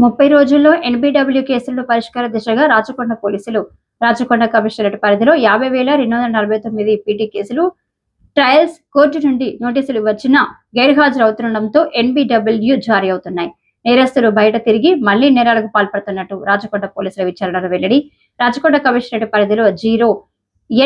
30 రోజుల్లో ఎన్బిడబ్ల్యూ కేసులను పరిష్కార దిశగా రాచకొండ పోలీసులు రాచకొండ కమిషనరేట్ పరిధిలో 50,249 పీటీ కేసులు ట్రయల్స్ కోర్టు నుండి నోటీసులు వచ్చినా గైర్హాజరవుతుండటంతో ఎన్బిడబ్ల్యూ జారీ అవుతున్నాయి. నేరస్తులు బయట తిరిగి మళ్లీ నేరాలకు పాల్పడుతున్నట్టు రాచకొండ పోలీసుల విచారణలో వెల్లడి. రాచకొండ కమిషనరేట్ పరిధిలో జీరో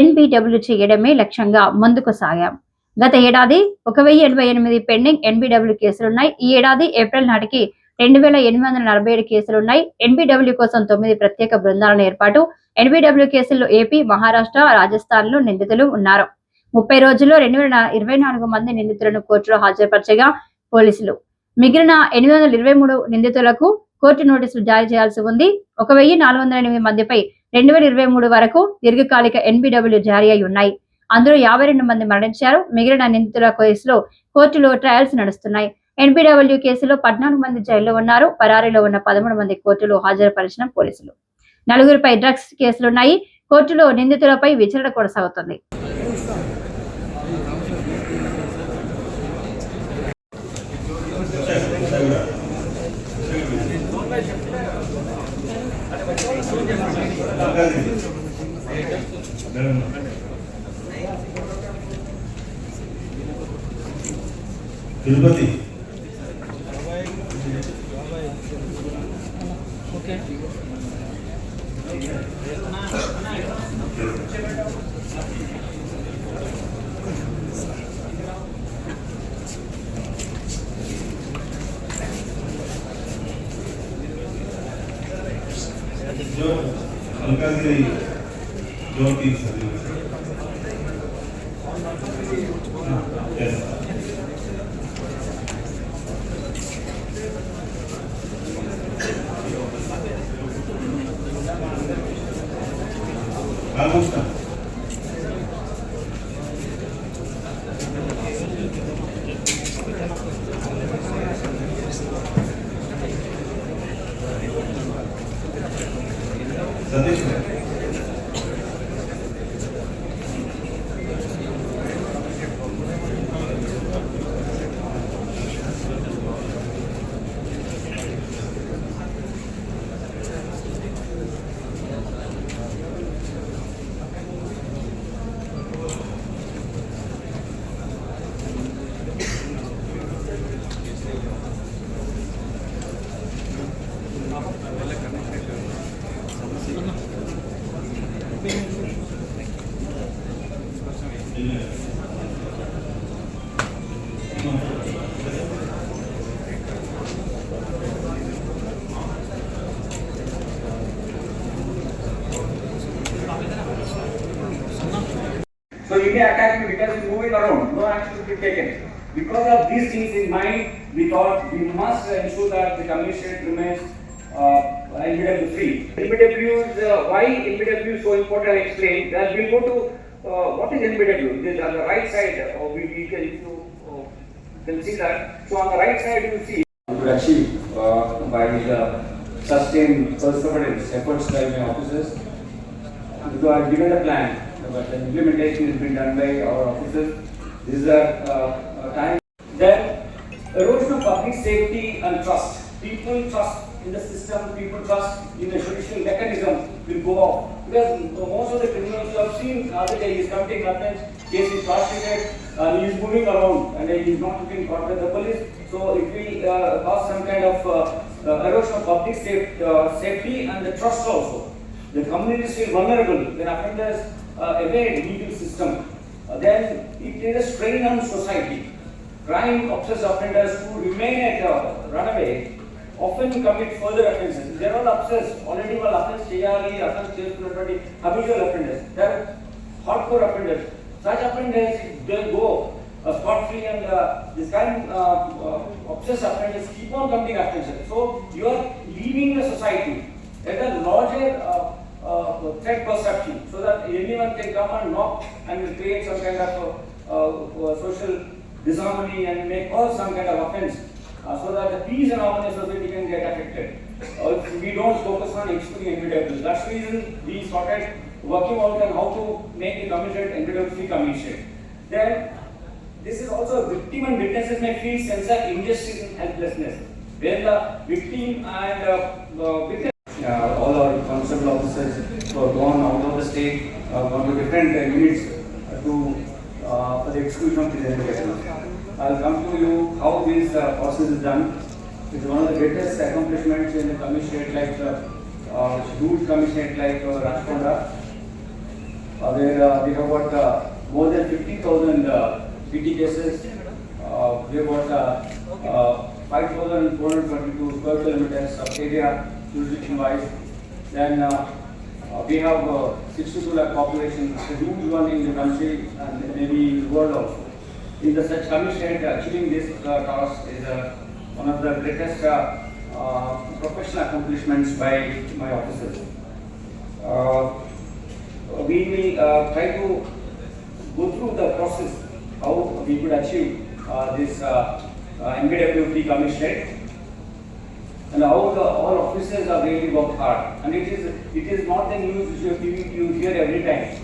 ఎన్బిడబ్ల్యూ చేయడమే లక్ష్యంగా ముందుకు సాగాం. గత ఏడాది 1088 పెండింగ్ ఎన్బిడబ్ల్యూ కేసులున్నాయి. ఈ ఏడాది ఏప్రిల్ నాటికి 2847 కేసులున్నాయి. ఎన్బిడబ్ల్యూ కోసం 9 ప్రత్యేక బృందాలను ఏర్పాటు. ఎన్బిడబ్ల్యూ కేసుల్లో ఏపీ, మహారాష్ట్ర, రాజస్థాన్ లో నిందితులు ఉన్నారు. 30 రోజుల్లో 2024 మంది నిందితులను కోర్టులో హాజరుపరచగా పోలీసులు మిగిలిన 823 నిందితులకు కోర్టు నోటీసులు జారీ చేయాల్సి ఉంది. 1408 మందిపై 2023 వరకు దీర్ఘకాలిక ఎన్బిడబ్ల్యూ జారీ అయి ఉన్నాయి. అందులో 52 మంది మరణించారు. మిగిలిన నిందితుల కేసులో కోర్టులో ట్రయల్స్ నడుస్తున్నాయి. ఎన్బిడబ్ల్యూ కేసులో 14 మంది జైల్లో ఉన్నారు. పరారీలో ఉన్న 13 మంది కోర్టులో హాజరుపరిచిన పోలీసులు. 4గురిపై డ్రగ్స్ కేసులున్నాయి. కోర్టులో నిందితులపై విచారణ కొనసాగుతుంది. Tirupati Malkajgiri zone team almost Satish So India attacked me because it's moving around. No action will be taken. Because of these things in mind, we thought we must ensure that the commission remains NBW free. NBW is why NBW is so important. I explained that we'll go to what is NBW. This on the right side. We can if you can see that. So on the right side you see. We could achieve by the sustained perseverance efforts by my officers. So I have given the plan, but the implementation has been done by our officers. This is a time. Then erosion of public safety and trust. People trust in the system, people trust in the judicial mechanism will go off. Because most of the criminals you have seen other day, he is committing offense, case is prosecuted, he is moving around and he is not being caught by the police. So if we cause some kind of erosion of public safety and the trust also. The community is still vulnerable when offenders evade legal system. Then it is a strain on society. Crime obsessed offenders who remain at runaway often commit further offences. They are all obsessed. Already all offense cheyali, offense chestunnavanti habitual offenders. They are hardcore offenders. Such offenders they go scot free and this kind obsessed offenders keep on committing offences. So you are leaving the society at a larger threat perception, so that anyone can come and knock and will create some kind of social disharmony and may cause some kind of offense, so that the peace and harmony of society can get affected. If we don't focus on excluding NBW, that's the reason we started working out on how to make the commission NBW free commission. Then this is also victim and witnesses may feel sense of injustice and helplessness. When the victim and victim, all our constable officers who have gone out of the state, gone to different units for the exclusion of these individuals. I'll come to you how this process is done. It's one of the greatest accomplishments in a commissionerate like huge commissionerate like Rajkonda, where we have got more than 50,000 PT cases. We have got 5,422 square kilometers of area jurisdiction wise. Then we have 62 lakh population, it's a huge one in the country and maybe in the world also. In the such commissionerate, achieving this task is one of the greatest professional accomplishments by my officers. We will try to go through the process how we could achieve this NBW free commissionerate and how all officers are really worked hard. And it is not the news which you hear every time.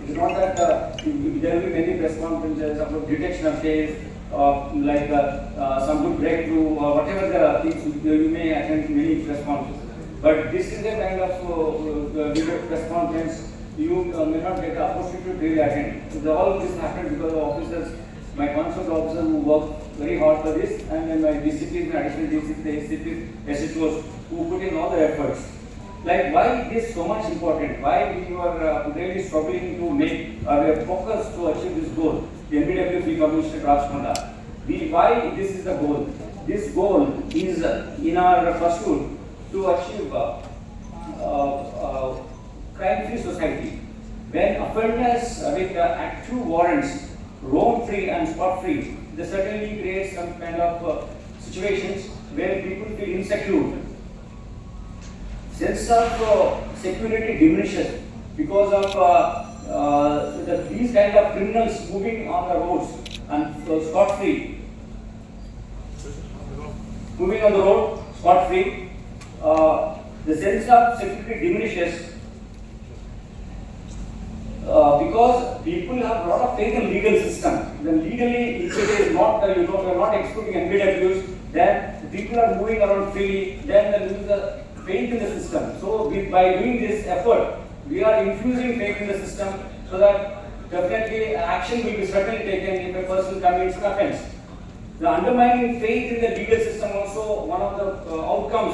It is not that there will be many press conferences about detection of case, like some good breakthrough or whatever the things you may attend many press conferences. But this is a kind of press conference you may not get the opportunity to really attend. So all this happened because of officers, my constable officers who work very hard for this, and then my DCPs and additional DCPs, ACPs, SHOs who put in all the efforts. Like why it is so much important? Why we are really struggling to make we are focused to achieve this goal? The NBW free commissioner Rajkonda. Why this is the goal? This goal is in our pursuit to achieve crime-free society. When offenders with active warrants roam free and spot free, they certainly create some kind of situations where people feel insecure. Sense of security diminishes because of these kind of criminals moving on the roads and scot free. Moving on the road scot free, the sense of security diminishes. Because people have a lot of faith in legal system. Then legally, if it is not, we are not excluding NBWs, then people are moving around freely, then there is a faith in the system. So by doing this effort, we are infusing faith in the system so that definitely action will be certainly taken if a person commits an offense. The undermining faith in the legal system also one of the outcomes.